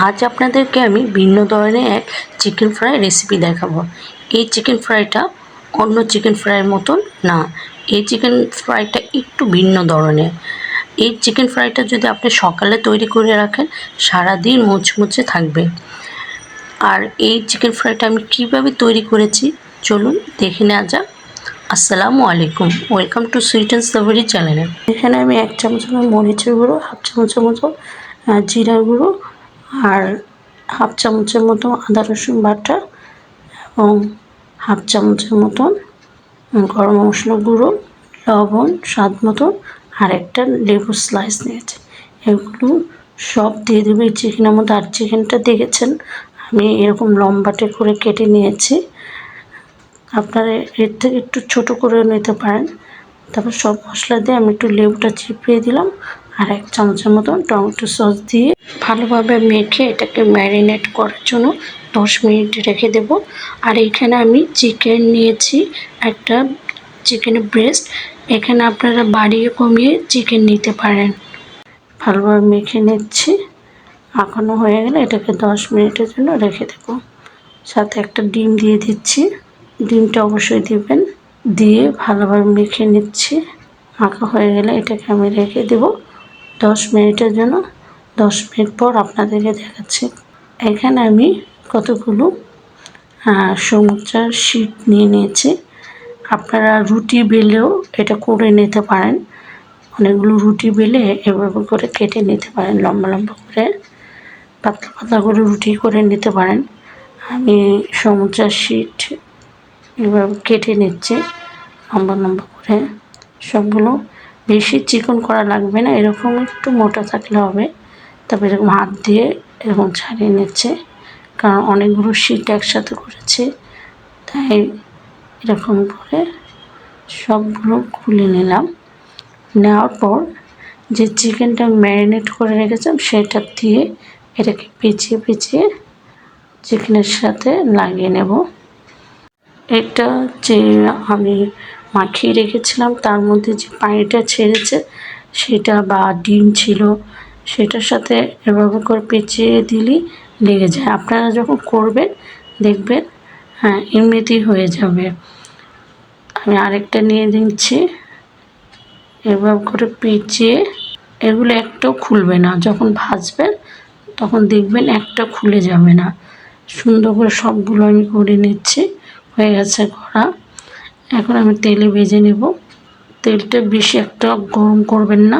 আজ আপনাদেরকে আমি ভিন্ন ধরনের এক চিকেন ফ্রাই রেসিপি দেখাবো। এই চিকেন ফ্রাইটা অন্য চিকেন ফ্রাইয়ের মতন না। এই চিকেন ফ্রাইটা একটু ভিন্ন ধরনের। এই চিকেন ফ্রাইটা যদি আপনি সকালে তৈরি করে রাখেন, সারাদিন মুচমুচে থাকবে। আর এই চিকেন ফ্রাইটা আমি কিভাবে তৈরি করেছি চলুন দেখে নেওয়া যাক। আসসালামু আলাইকুম, ওয়েলকাম টু সুইট অ্যান্ড সাভরি চ্যানেলে। এখানে আমি 1 চামচ মরিচের গুঁড়ো, 1/2 চামচের মতো জিরার গুঁড়ো আর 1/2 চামচের মতো আদা রসুন বাটা এবং 1/2 চামচের মতন গরম মশলা গুঁড়ো, লবণ স্বাদ মতো আর একটা লেবুর স্লাইস নিয়েছি। এগুলো সব দিয়ে দেবো এই চিকেনের মধ্যে। আর চিকেনটা দেখেছেন আমি এরকম লম্বাটে করে কেটে নিয়েছি, আপনারা এর থেকে একটু ছোট করে নিতে পারেন। তারপর সব মশলা দিয়ে আমি একটু লেবুটা চিপিয়ে দিলাম আর 1 চামচের মতন টমেটো সস দিয়ে ভালোভাবে মেখে এটাকে ম্যারিনেট করার জন্য 10 মিনিট রেখে দেব। আর এইখানে আমি চিকেন নিয়েছি, একটা চিকেনের ব্রেস্ট। এখানে আপনারা বাড়িয়ে কমিয়ে চিকেন নিতে পারেন। ভালোভাবে মেখে নিচ্ছি, মাখানো হয়ে গেলে এটাকে 10 মিনিটের জন্য রেখে দেব। সাথে একটা ডিম দিয়ে দিচ্ছি, ডিমটা অবশ্যই দিবেন। দিয়ে ভালোভাবে মেখে নিচ্ছি, মাখা হয়ে গেলে এটাকে আমি রেখে দেব 10 মিনিটের জন্য। 10 মিনিট পর আপনাদেরকে দেখাচ্ছি। এখানে আমি কতগুলো সমুচার শীট নিয়ে নিয়েছি। আপনারা রুটি বেলেও এটা করে নিতে পারেন। অনেকগুলো রুটি বেলে এভাবে করে কেটে নিতে পারেন, লম্বা লম্বা করে পাতলা পাতলা করে রুটি করে নিতে পারেন। আমি সমুচার শীট এভাবে কেটে নিচ্ছি লম্বা লম্বা করে। সবগুলো বেশি চিকন করা লাগবে না, এরকম একটু মোটা থাকলে হবে। তারপর এরকম হাত দিয়ে এরকম ছাড়িয়ে নিচ্ছে, কারণ অনেকগুলো শীট একসাথে করেছে তাই এরকম করে সবগুলো খুলে নিলাম। নেওয়ার পর যে চিকেনটা ম্যারিনেট করে রেখেছিলাম সেটা দিয়ে এটাকে পেঁচিয়ে পেঁচিয়ে চিকেনের সাথে লাগিয়ে নেব। এটা যে আমি মাখিয়ে রেখেছিলাম তার মধ্যে যে পানিটা ছেড়েছে সেটা বা ডিম ছিল সেটার সাথে এভাবে করে পেঁচিয়ে দিলেই লেগে যায়। আপনারা যখন করবেন দেখবেন এমনিতেই হয়ে যাবে। আমি আরেকটা নিয়ে নিচ্ছি, এভাবে করে পেঁচিয়ে এগুলো একটাও খুলবে না। যখন ভাজবেন তখন দেখবেন একটা খুলে যাবে না। সুন্দর করে সবগুলো আমি করে নিচ্ছি, হয়ে গেছে করা। এখন আমি তেলে ভেজে নেব। তেলটা বেশি একটা গরম করবেন না,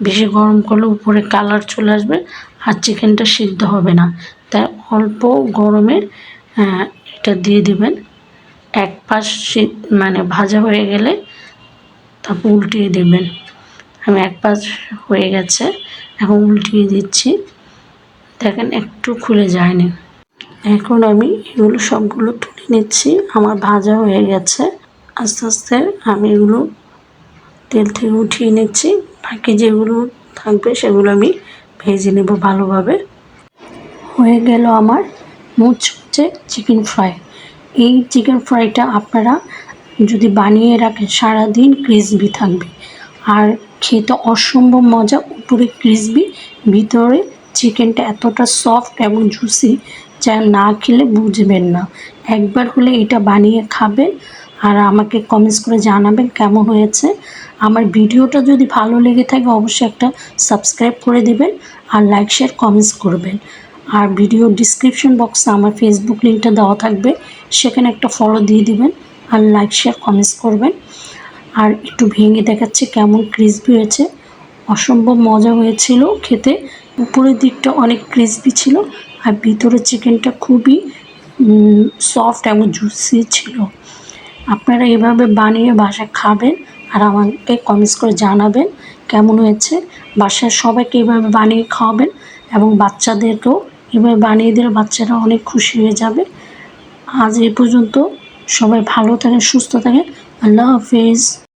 বেশি গরম করলে উপরে কালার চলে আসবে আর চিকেনটা সিদ্ধ হবে না। তাই অল্প গরমে এটা দিয়ে দিবেন। এক পাশ ভাজা হয়ে গেলে তারপর উল্টিয়ে দেবেন। আমি এক পাশ হয়ে গেছে, এখন উল্টিয়ে দিচ্ছি। দেখেন একটু খুলে যায়নি। এখন আমি এগুলো সবগুলো তুলে নিচ্ছি, আমার ভাজা হয়ে গেছে। আস্তে আস্তে আমি এগুলো তেল থেকে উঠিয়ে নিচ্ছি। বাকি যেগুলো থাকবে সেগুলো আমি ভেজে নেব ভালোভাবে। হয়ে গেল আমার মুচমুচে চিকেন ফ্রাই। এই চিকেন ফ্রাইটা আপনারা যদি বানিয়ে রাখেন সারাদিন ক্রিসপি থাকবে আর খেতে অসম্ভব মজা। উপরে ক্রিসপি, ভিতরে চিকেনটা এতটা সফট এবং জুসি যা না খেলে বুঝবেন না। একবার হলে এটা বানিয়ে খাবেন আর আমাকে কমেন্টস করে জানাবেন কেমন হয়েছে। আমার ভিডিওটা যদি ভালো লেগে থাকে অবশ্যই একটা সাবস্ক্রাইব করে দেবেন আর লাইক শেয়ার কমেন্টস করবেন। আর ভিডিও ডিসক্রিপশন বক্সে আমার ফেসবুক লিঙ্কটা দেওয়া থাকবে, সেখানে একটা ফলো দিয়ে দিবেন আর লাইক শেয়ার কমেন্টস করবেন। আর একটু ভেঙে দেখাচ্ছি কেমন ক্রিসপি হয়েছে, অসম্ভব মজা হয়েছিল খেতে। উপরের দিকটা অনেক ক্রিসপি ছিল আর ভিতরে চিকেনটা খুবই সফট এবং জুসি ছিল। আপনারা এভাবে বানিয়ে বাসায় খাবেন আর আমাকে কমেন্টস করে জানাবেন কেমন হয়েছে। বাসায় সবাইকে এভাবে বানিয়ে খাওয়াবেন এবং বাচ্চাদেরকেও এভাবে বানিয়ে দিলে বাচ্চারা অনেক খুশি হয়ে যাবে। আজ এই পর্যন্ত, সবাই ভালো থাকেন, সুস্থ থাকেন। আল্লাহ হাফিজ।